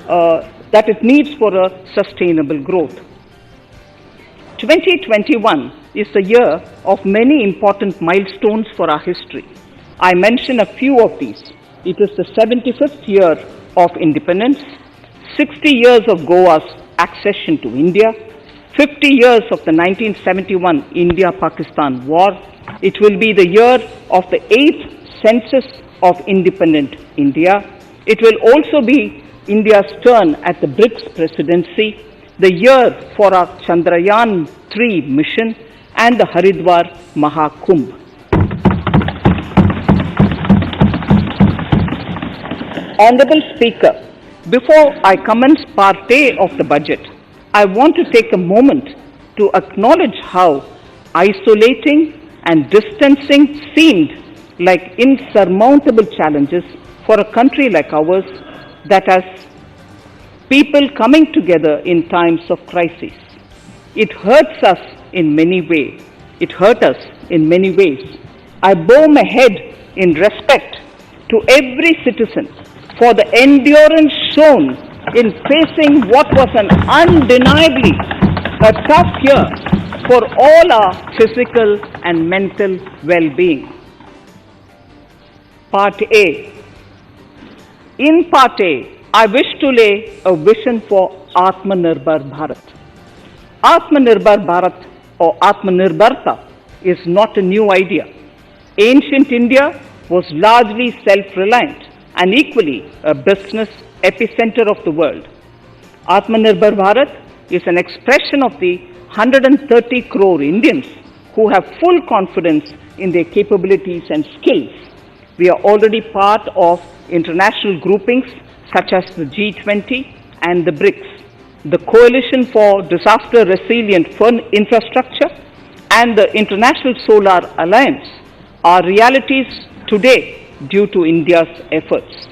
that it needs for a sustainable growth. 2021 is the year of many important milestones for our history. I mention a few of these. It is the 75th year of independence, 60 years of Goa's accession to India, 50 years of the 1971 India-Pakistan War. It will be the year of the 8th census of independent India. It will also be India's turn at the BRICS presidency, the year for our Chandrayaan-3 mission, and the Haridwar Mahakumbh. Honorable Speaker, before I commence Part A of the budget, I want to take a moment to acknowledge how isolating and distancing seemed like insurmountable challenges for a country like ours that has people coming together in times of crisis. It hurts us in many ways. It hurt us in many ways. I bow my head in respect to every citizen for the endurance shown in facing what was an undeniably a tough year for all our physical and mental well-being. Part A. In Part A, I wish to lay a vision for Atmanirbhar Bharat. Atmanirbhar Bharat or Atmanirbharta is not a new idea. Ancient India was largely self-reliant and equally a business epicenter of the world. Atmanirbhar Bharat is an expression of the 130 crore Indians who have full confidence in their capabilities and skills. We are already part of international groupings such as the G20 and the BRICS, the Coalition for Disaster Resilient Infrastructure, and the International Solar Alliance are realities today due to India's efforts.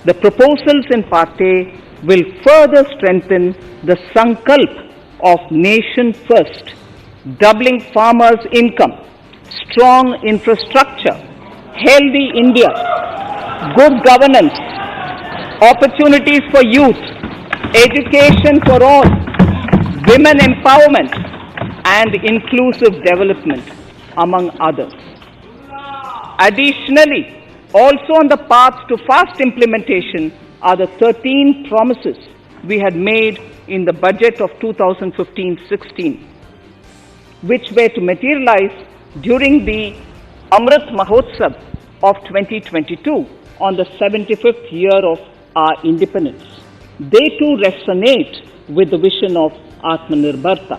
The proposals in Part A will further strengthen the sankalp of nation first, doubling farmers' income, strong infrastructure, healthy India, good governance, opportunities for youth, education for all, women empowerment, and inclusive development, among others. Additionally, also on the path to fast implementation are the 13 promises we had made in the budget of 2015-16, which were to materialize during the Amrit Mahotsav of 2022 on the 75th year of our independence. They too resonate with the vision of Atmanirbharta.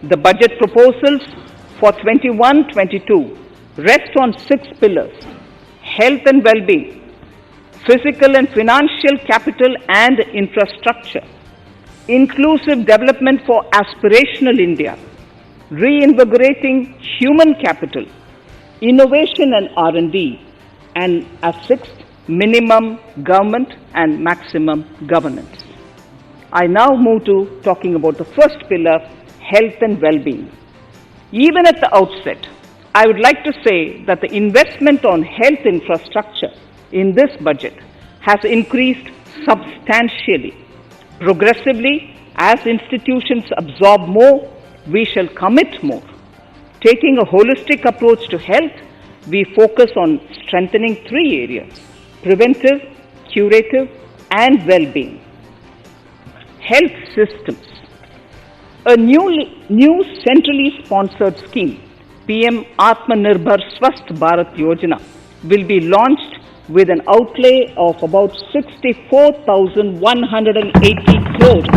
The budget proposals for 21-22 rest on 6 pillars: health and well-being, physical and financial capital and infrastructure, inclusive development for aspirational India, reinvigorating human capital, innovation and R&D, and as 6th, minimum government and maximum governance. I now move to talking about the first pillar, health and well-being. Even at the outset, I would like to say that the investment on health infrastructure in this budget has increased substantially. Progressively, as institutions absorb more, we shall commit more. Taking a holistic approach to health, we focus on strengthening 3 areas: preventive, curative, and well-being. Health systems. A new centrally sponsored scheme, PM Atmanirbhar Swasth Bharat Yojana, will be launched with an outlay of about 64,180 crores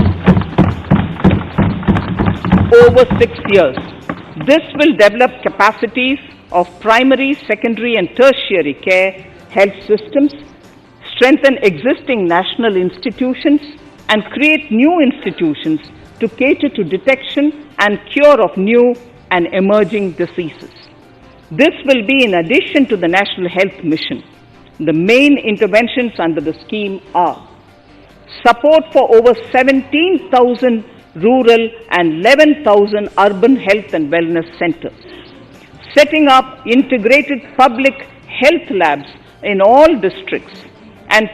over 6 years. This will develop capacities of primary, secondary, and tertiary care health systems, strengthen existing national institutions, and create new institutions to cater to detection and cure of new and emerging diseases. This will be in addition to the National Health Mission. The main interventions under the scheme are support for over 17,000 rural and 11,000 urban health and wellness centers, setting up integrated public health labs in all districts, and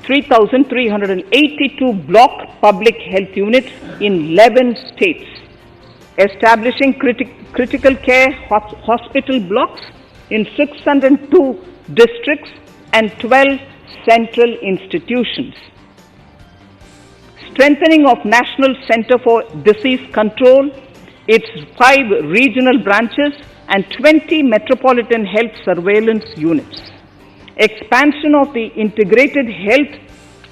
3,382 block public health units in 11 states, establishing critical care hospital blocks in 602 districts and 12 central institutions. Strengthening of National Center for Disease Control, its 5 regional branches and 20 metropolitan health surveillance units. Expansion of the integrated health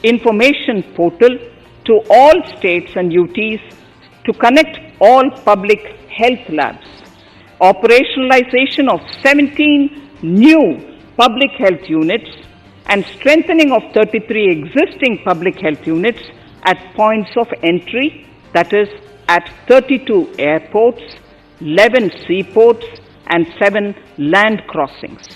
information portal to all states and UTs to connect all public health labs. Operationalization of 17 new public health units and strengthening of 33 existing public health units at points of entry, that is at 32 airports, 11 seaports and 7 land crossings.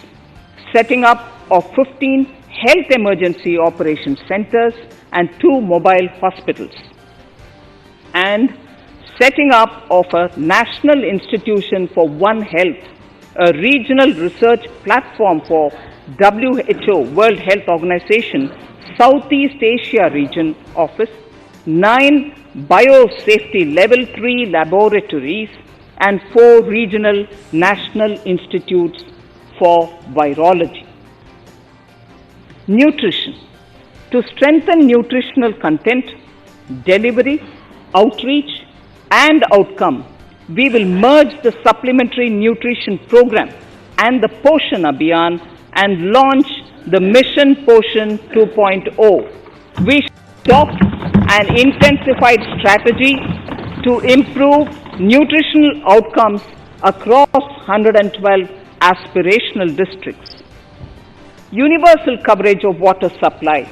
Setting up of 15 health emergency operation centers and 2 mobile hospitals. And setting up of a National Institution for One Health, a regional research platform for WHO, World Health Organization, Southeast Asia Region Office, 9 biosafety level 3 laboratories and 4 regional national institutes for virology. Nutrition. To strengthen nutritional content, delivery, outreach and outcome, we will merge the supplementary nutrition program and the Poshan Abhiyan and launch the Mission Poshan 2.0. We adopt an intensified strategy to improve nutritional outcomes across 112 aspirational districts. Universal coverage of water supply.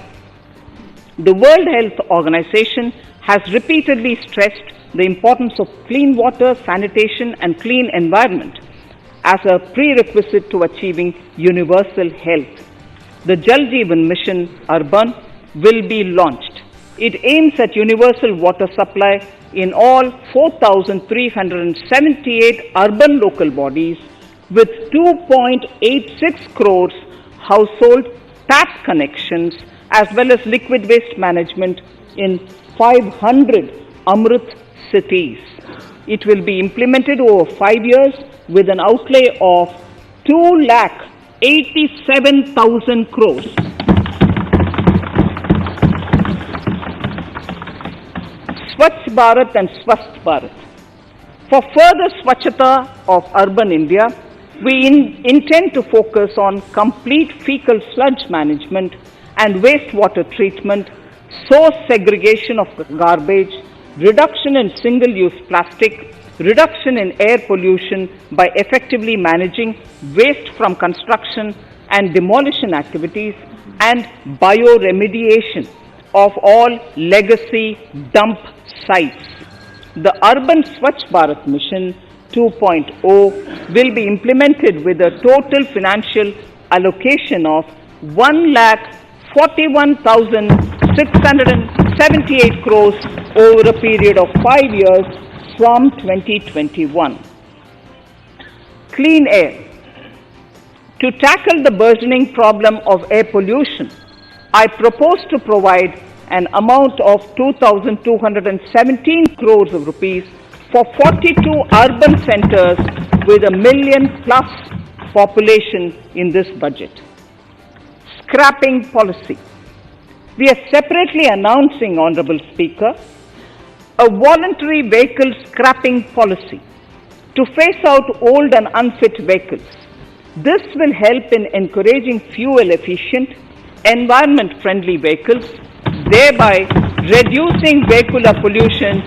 The World Health Organization has repeatedly stressed the importance of clean water, sanitation and clean environment as a prerequisite to achieving universal health. The Jal Jeevan Mission Urban will be launched. It aims at universal water supply in all 4,378 urban local bodies with 2.86 crores household tap connections as well as liquid waste management in 500 Amrit cities. It will be implemented over 5 years with an outlay of 2,87,000 crores. Swachh Bharat and Swasth Bharat. For further Swachhata of urban India, we intend to focus on complete fecal sludge management and wastewater treatment, source segregation of garbage, reduction in single-use plastic, reduction in air pollution by effectively managing waste from construction and demolition activities, and bioremediation of all legacy dump sites. The Urban Swachh Bharat Mission 2.0 will be implemented with a total financial allocation of 1,41,678 crores over a period of 5 years from 2021. Clean air. To tackle the burgeoning problem of air pollution, I propose to provide an amount of 2,217 crores of rupees for 42 urban centers with a million plus population in this budget. Scrapping policy. We are separately announcing, Honorable Speaker, a voluntary vehicle scrapping policy to phase out old and unfit vehicles. This will help in encouraging fuel-efficient, environment-friendly vehicles, thereby reducing vehicular pollution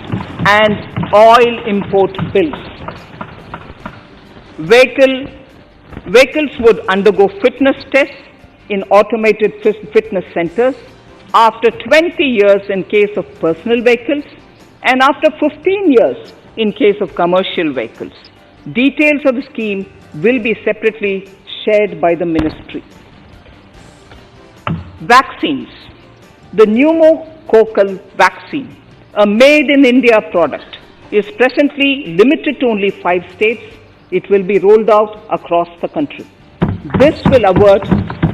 and oil import bills. Vehicles would undergo fitness tests in automated fitness centers after 20 years in case of personal vehicles and after 15 years in case of commercial vehicles. Details of the scheme will be separately shared by the ministry. Vaccines. The pneumococcal vaccine, a made-in-India product, is presently limited to only 5 states. It will be rolled out across the country. This will avert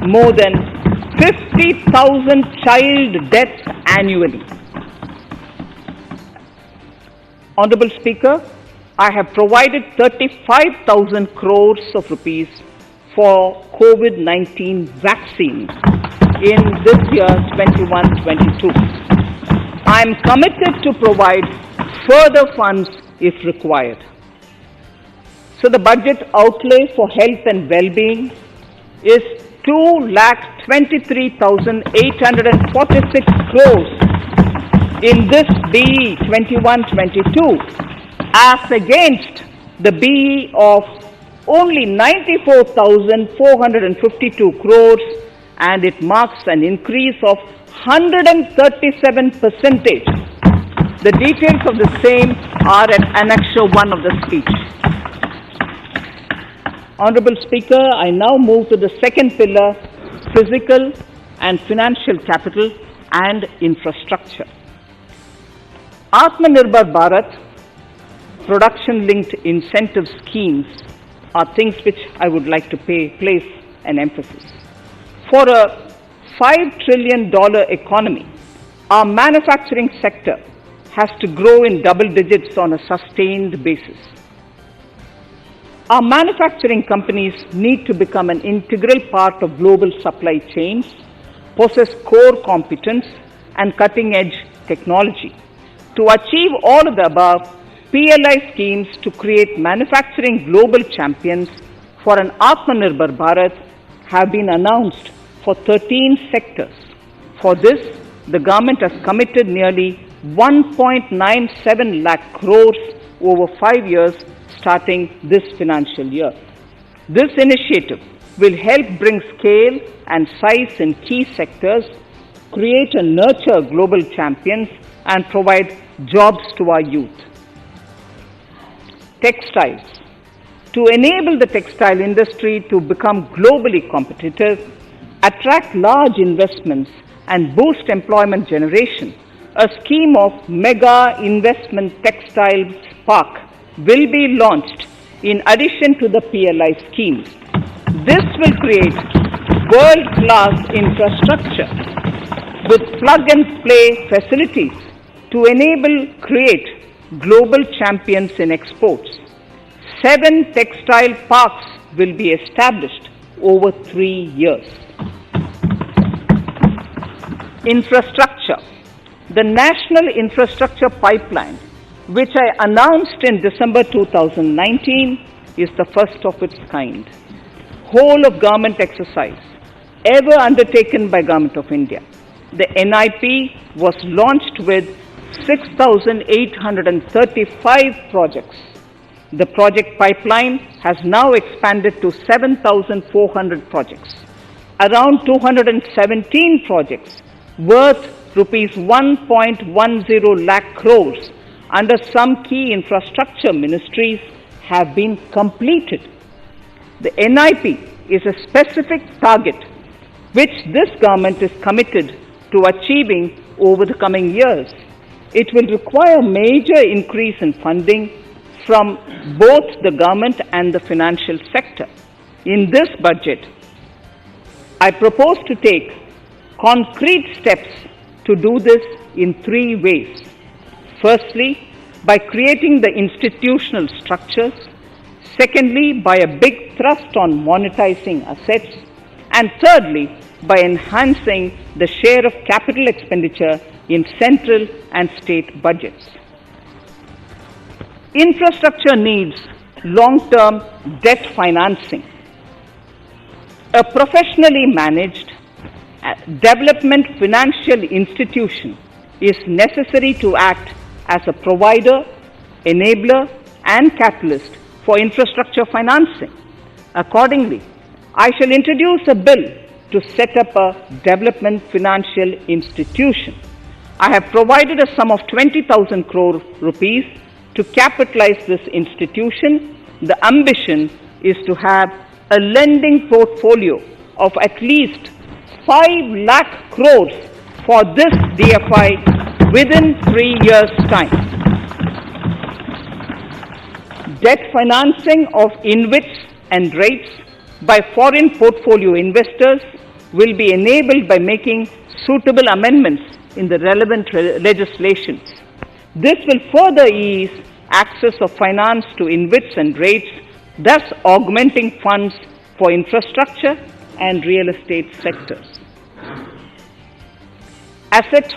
more than 50,000 child deaths annually. Honorable Speaker, I have provided 35,000 crores of rupees for COVID-19 vaccines in this year 21-22. I am committed to provide further funds if required. So the budget outlay for health and well-being is 2,23,846 crores in this BE 21-22 as against the BE of only 94,452 crores, and it marks an increase of 137%. The details of the same are at Annexure 1 of the speech. Honorable Speaker, I now move to the second pillar, physical and financial capital and infrastructure. Atmanirbhar Bharat, production-linked incentive schemes are things which I would like to place an emphasis. For a $5 trillion economy, our manufacturing sector has to grow in double digits on a sustained basis. Our manufacturing companies need to become an integral part of global supply chains, possess core competence and cutting-edge technology. To achieve all of the above, PLI schemes to create manufacturing global champions for an Atmanirbhar Bharat have been announced for 13 sectors. For this, the government has committed nearly 1.97 lakh crores over 5 years starting this financial year. This initiative will help bring scale and size in key sectors, create and nurture global champions, and provide jobs to our youth. Textiles. To enable the textile industry to become globally competitive, attract large investments, and boost employment generation, a scheme of Mega Investment Textiles Park will be launched in addition to the PLI schemes. This will create world-class infrastructure with plug-and-play facilities to create global champions in exports. 7 textile parks will be established over 3 years. Infrastructure. The National Infrastructure Pipeline, which I announced in December 2019, is the first of its kind. Whole of government exercise ever undertaken by Government of India. The NIP was launched with 6,835 projects. The project pipeline has now expanded to 7,400 projects. Around 217 projects worth rupees 1.10 lakh crores under some key infrastructure ministries have been completed. The NIP is a specific target which this government is committed to achieving over the coming years. It will require major increase in funding from both the government and the financial sector. In this budget, I propose to take concrete steps to do this in 3 ways. Firstly, by creating the institutional structures. Secondly, by a big thrust on monetizing assets. And thirdly, by enhancing the share of capital expenditure in central and state budgets. Infrastructure needs long-term debt financing. A professionally managed development financial institution is necessary to act as a provider, enabler, and catalyst for infrastructure financing. Accordingly, I shall introduce a bill to set up a development financial institution. I have provided a sum of 20,000 crore rupees to capitalize this institution. The ambition is to have a lending portfolio of at least 5 lakh crores for this DFI within 3 years' time. Debt financing of InvITs and REITs by foreign portfolio investors will be enabled by making suitable amendments in the relevant legislations. This will further ease access of finance to InvITs and REITs, thus augmenting funds for infrastructure and real estate sectors. Asset